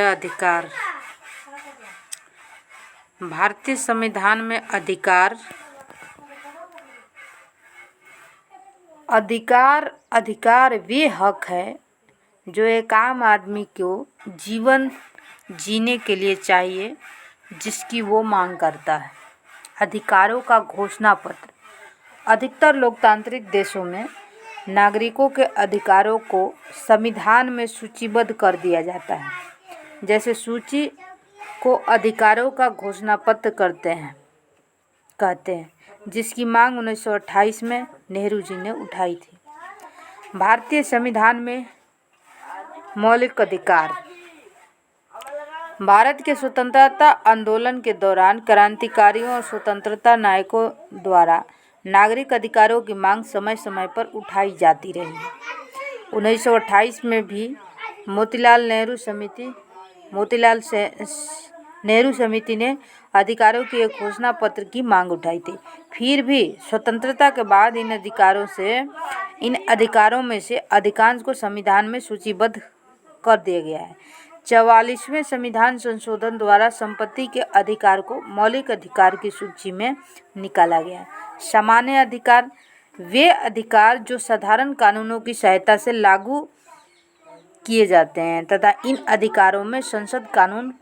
अधिकार। भारतीय संविधान में अधिकार वे हक है जो एक आम आदमी को जीवन जीने के लिए चाहिए, जिसकी वो मांग करता है। अधिकारों का घोषणा पत्र। अधिकतर लोकतांत्रिक देशों में नागरिकों के अधिकारों को संविधान में सूचीबद्ध कर दिया जाता है। जैसे सूची को अधिकारों का घोषणा पत्र कहते हैं, जिसकी मांग 1928 में नेहरू जी ने उठाई थी। भारतीय संविधान में मौलिक अधिकार। भारत के स्वतंत्रता आंदोलन के दौरान क्रांतिकारियों और स्वतंत्रता नायकों द्वारा नागरिक अधिकारों की मांग समय समय पर उठाई जाती रही। 1928 में भी मोतीलाल नेहरू समिति ने अधिकारों की एक घोषणा पत्र की मांग उठाई थी। फिर भी स्वतंत्रता के बाद इन अधिकारों में से अधिकांश को संविधान में सूचीबद्ध कर दिया गया है। 44वें संविधान संशोधन द्वारा संपत्ति के अधिकार को मौलिक अधिकार की सूची में निकाला गया है। सामान्य अधिकार वे अधिकार जो साधारण कानूनों की सहायता से लागू किए जाते हैं तथा इन अधिकारों में संसद कानून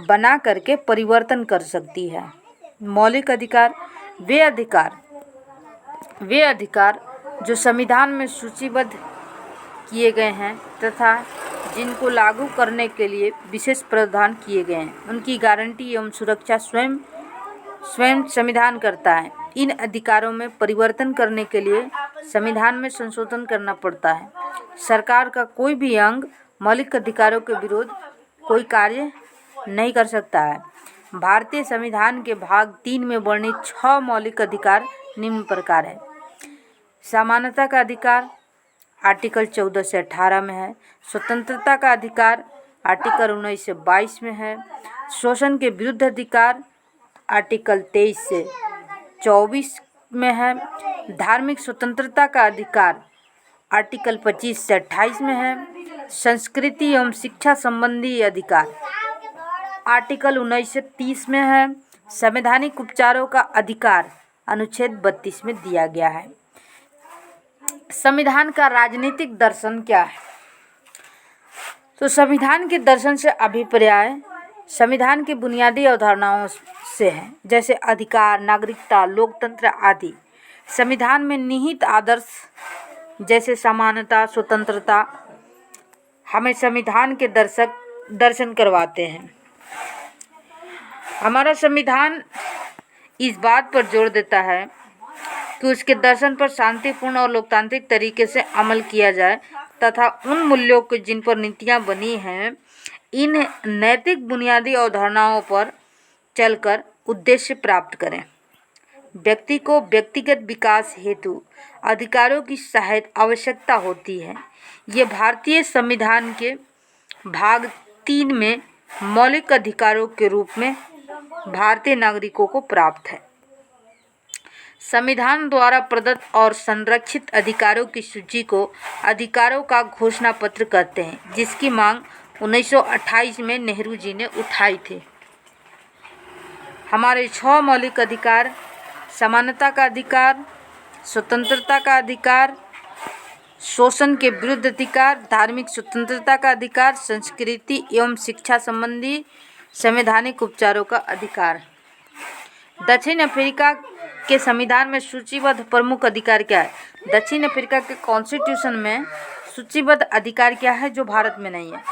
बना करके परिवर्तन कर सकती है। मौलिक अधिकार वे अधिकार जो संविधान में सूचीबद्ध किए गए हैं तथा जिनको लागू करने के लिए विशेष प्रावधान किए गए हैं, उनकी गारंटी एवं सुरक्षा स्वयं संविधान करता है। इन अधिकारों में परिवर्तन करने के लिए संविधान में संशोधन करना पड़ता है। सरकार का कोई भी अंग मौलिक अधिकारों के विरुद्ध कोई कार्य नहीं कर सकता है। भारतीय संविधान के भाग 3 में वर्णित 6 मौलिक अधिकार निम्न प्रकार है। समानता का अधिकार आर्टिकल 14 से 18 में है। स्वतंत्रता का अधिकार आर्टिकल 19 से 22 में है। शोषण के विरुद्ध अधिकार आर्टिकल 23 से 24 में है। धार्मिक स्वतंत्रता का अधिकार आर्टिकल 25 से 28 में है। संस्कृति एवं शिक्षा संबंधी अधिकार आर्टिकल 19 से 30 में है। संवैधानिक उपचारों का अधिकार अनुच्छेद 32 में दिया गया है। संविधान का राजनीतिक दर्शन क्या है? तो संविधान के दर्शन से अभिप्राय संविधान की बुनियादी अवधारणाओं से है, जैसे अधिकार, नागरिकता, लोकतंत्र आदि। संविधान में निहित आदर्श जैसे समानता, स्वतंत्रता हमें संविधान के दर्शन करवाते हैं। हमारा संविधान इस बात पर जोर देता है कि उसके दर्शन पर शांतिपूर्ण और लोकतांत्रिक तरीके से अमल किया जाए तथा उन मूल्यों के जिन पर नीतियाँ बनी हैं, इन नैतिक बुनियादी अवधारणाओं पर चलकर उद्देश्य प्राप्त करें। व्यक्ति को व्यक्तिगत विकास हेतु अधिकारों की आवश्यकता होती है। ये भारतीय संविधान के भाग 3 में मौलिक अधिकारों के रूप में भारतीय नागरिकों को प्राप्त है। संविधान द्वारा प्रदत्त और संरक्षित अधिकारों की सूची को अधिकारों का घोषणा पत्र कहते हैं, जिसकी मांग 1928 में नेहरू जी ने उठाई थी। हमारे 6 मौलिक अधिकार समानता का अधिकार, स्वतंत्रता का अधिकार, शोषण के विरुद्ध अधिकार, धार्मिक स्वतंत्रता का अधिकार, संस्कृति एवं शिक्षा संबंधी संवैधानिक उपचारों का अधिकार। दक्षिण अफ्रीका के संविधान में सूचीबद्ध प्रमुख अधिकार क्या है? दक्षिण अफ्रीका के कॉन्स्टिट्यूशन में सूचीबद्ध अधिकार क्या है जो भारत में नहीं है?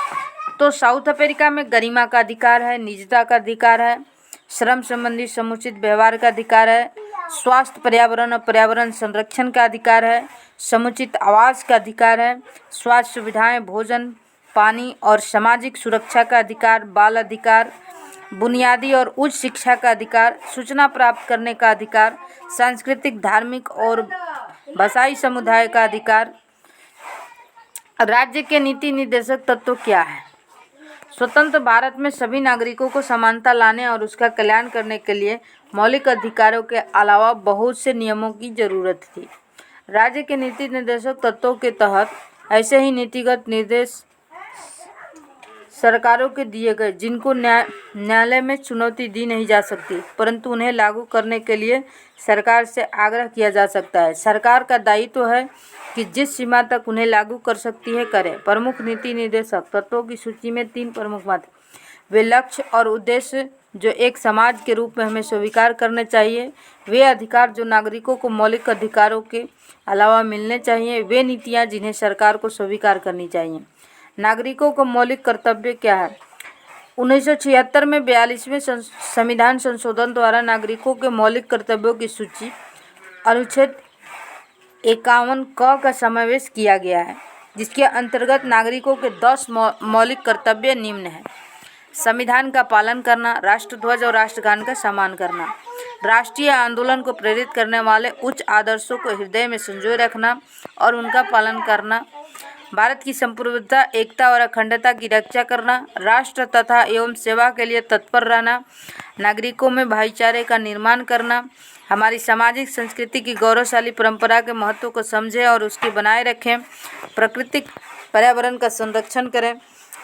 तो साउथ अफ्रीका में गरिमा का अधिकार है, निजता का अधिकार है, श्रम संबंधी समुचित व्यवहार का अधिकार है, स्वास्थ्य, पर्यावरण और पर्यावरण संरक्षण का अधिकार है, समुचित आवास का अधिकार है, स्वास्थ्य सुविधाएं, भोजन, पानी और सामाजिक सुरक्षा का अधिकार, बाल अधिकार, बुनियादी और उच्च शिक्षा का अधिकार, सूचना प्राप्त करने का अधिकार, सांस्कृतिक, धार्मिक और भाषाई समुदाय का अधिकार। राज्य के नीति निर्देशक तत्व क्या है? स्वतंत्र भारत में सभी नागरिकों को समानता लाने और उसका कल्याण करने के लिए मौलिक अधिकारों के अलावा बहुत से नियमों की जरूरत थी। राज्य के नीति निर्देशक तत्वों के तहत ऐसे ही नीतिगत निर्देश सरकारों के दिए गए, जिनको न्यायालय में चुनौती दी नहीं जा सकती, परंतु उन्हें लागू करने के लिए सरकार से आग्रह किया जा सकता है। सरकार का दायित्व है कि जिस सीमा तक उन्हें लागू कर सकती है करे। प्रमुख नीति निर्देशक तत्वों की सूची में 3 प्रमुख बातें, वे लक्ष्य और उद्देश्य जो एक समाज के रूप में हमें स्वीकार करने चाहिए, वे अधिकार जो नागरिकों को मौलिक अधिकारों के अलावा मिलने चाहिए, वे नीतियाँ जिन्हें सरकार को स्वीकार करनी चाहिए। नागरिकों को मौलिक कर्तव्य क्या है? 1976 में 42वें संविधान संशोधन द्वारा नागरिकों के मौलिक कर्तव्यों की सूची अनुच्छेद 51 क का समावेश किया गया है, जिसके अंतर्गत नागरिकों के 10 मौलिक कर्तव्य निम्न हैं। संविधान का पालन करना, राष्ट्रध्वज और राष्ट्रगान का सम्मान करना, राष्ट्रीय आंदोलन को प्रेरित करने वाले उच्च आदर्शों को हृदय में संजोए रखना और उनका पालन करना, भारत की संप्रभुता, एकता और अखंडता की रक्षा करना, राष्ट्र तथा एवं सेवा के लिए तत्पर रहना, नागरिकों में भाईचारे का निर्माण करना, हमारी सामाजिक संस्कृति की गौरवशाली परंपरा के महत्व को समझें और उसकी बनाए रखें, प्राकृतिक पर्यावरण का संरक्षण करें,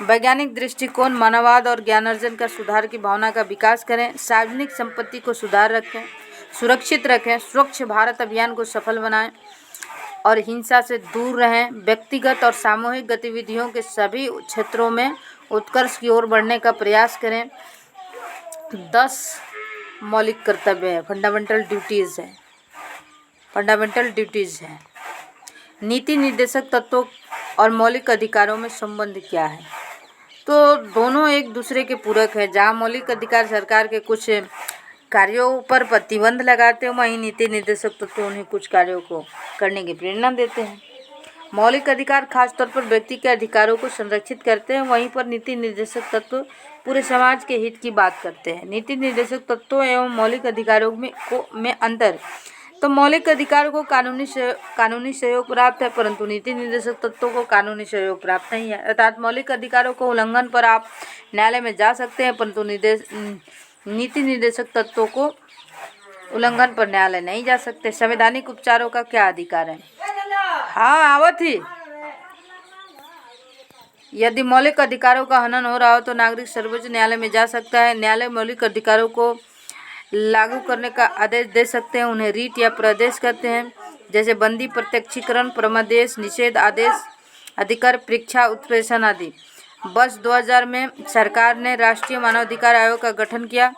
वैज्ञानिक दृष्टिकोण, मानववाद और ज्ञानार्जन का सुधार की भावना का विकास करें, सार्वजनिक संपत्ति को सुरक्षित रखें, स्वच्छ भारत अभियान को सफल बनाएं और हिंसा से दूर रहें, व्यक्तिगत और सामूहिक गतिविधियों के सभी क्षेत्रों में उत्कर्ष की ओर बढ़ने का प्रयास करें। 10 मौलिक कर्तव्य है, फंडामेंटल ड्यूटीज़ है। नीति निर्देशक तत्वों और मौलिक अधिकारों में संबंध क्या है? तो दोनों एक दूसरे के पूरक है। जहाँ मौलिक अधिकार सरकार के कुछ कार्यों पर प्रतिबंध लगाते हैं, वहीं नीति निर्देशक तत्व उन्हें कुछ कार्यों को करने की प्रेरणा देते हैं। मौलिक अधिकार खासतौर पर व्यक्ति के अधिकारों को संरक्षित करते हैं, वहीं पर नीति निर्देशक तत्व पूरे समाज के हित की बात करते हैं। नीति निर्देशक तत्वों एवं मौलिक अधिकारों में अंतर। तो मौलिक अधिकार को कानूनी सहयोग प्राप्त है, परंतु नीति निर्देशक तत्वों को कानूनी सहयोग प्राप्त नहीं है। अर्थात मौलिक अधिकारों को उल्लंघन पर आप न्यायालय में जा सकते हैं, परंतु नीति निर्देशक तत्वों को उल्लंघन पर न्यायालय नहीं जा सकते। संवैधानिक उपचारों का क्या अधिकार है? हाँ, आवत ही। यदि मौलिक अधिकारों का हनन हो रहा हो तो नागरिक सर्वोच्च न्यायालय में जा सकता है। न्यायालय मौलिक अधिकारों को लागू करने का आदेश दे सकते हैं। उन्हें रीट या प्रदेश कहते हैं, जैसे बंदी, प्रत्यक्षीकरण, परमादेश, निषेध आदेश, अधिकार परीक्षा, उत्प्रेषण आदि। वर्ष 2000 में सरकार ने राष्ट्रीय मानवाधिकार आयोग का गठन किया।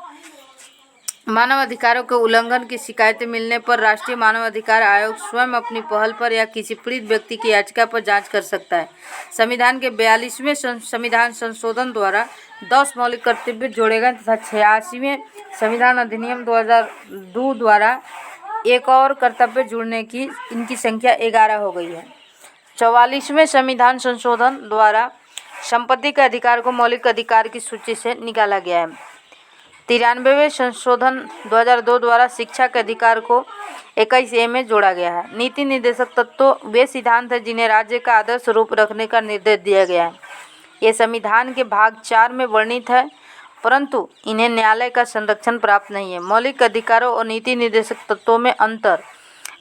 मानव अधिकारों के उल्लंघन की शिकायतें मिलने पर राष्ट्रीय मानवाधिकार आयोग स्वयं अपनी पहल पर या किसी पीड़ित व्यक्ति की याचिका पर जांच कर सकता है। संविधान के 42वें संविधान संशोधन द्वारा 10 मौलिक कर्तव्य जोड़े गए तथा 86वें संविधान अधिनियम 2002 द्वारा एक और कर्तव्य जुड़ने की इनकी संख्या 11 हो गई है। 44वें संविधान संशोधन द्वारा संपत्ति के अधिकार को मौलिक अधिकार की सूची से निकाला गया है। 93वें संशोधन 2002 द्वारा शिक्षा के अधिकार को 21A में जोड़ा गया है। नीति निर्देशक तत्व वे सिद्धांत हैं जिन्हें राज्य का आदर्श रूप रखने का निर्देश दिया गया है। ये संविधान के भाग 4 में वर्णित है, परंतु इन्हें न्यायालय का संरक्षण प्राप्त नहीं है। मौलिक अधिकारों और नीति निर्देशक तत्वों में अंतर।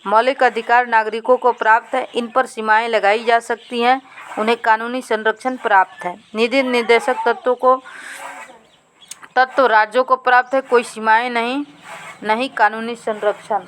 मौलिक अधिकार नागरिकों को प्राप्त है, इन पर सीमाएं लगाई जा सकती हैं, उन्हें कानूनी संरक्षण प्राप्त है। नीति निर्देशक तत्व राज्यों को प्राप्त है, कोई सीमाएं नहीं कानूनी संरक्षण।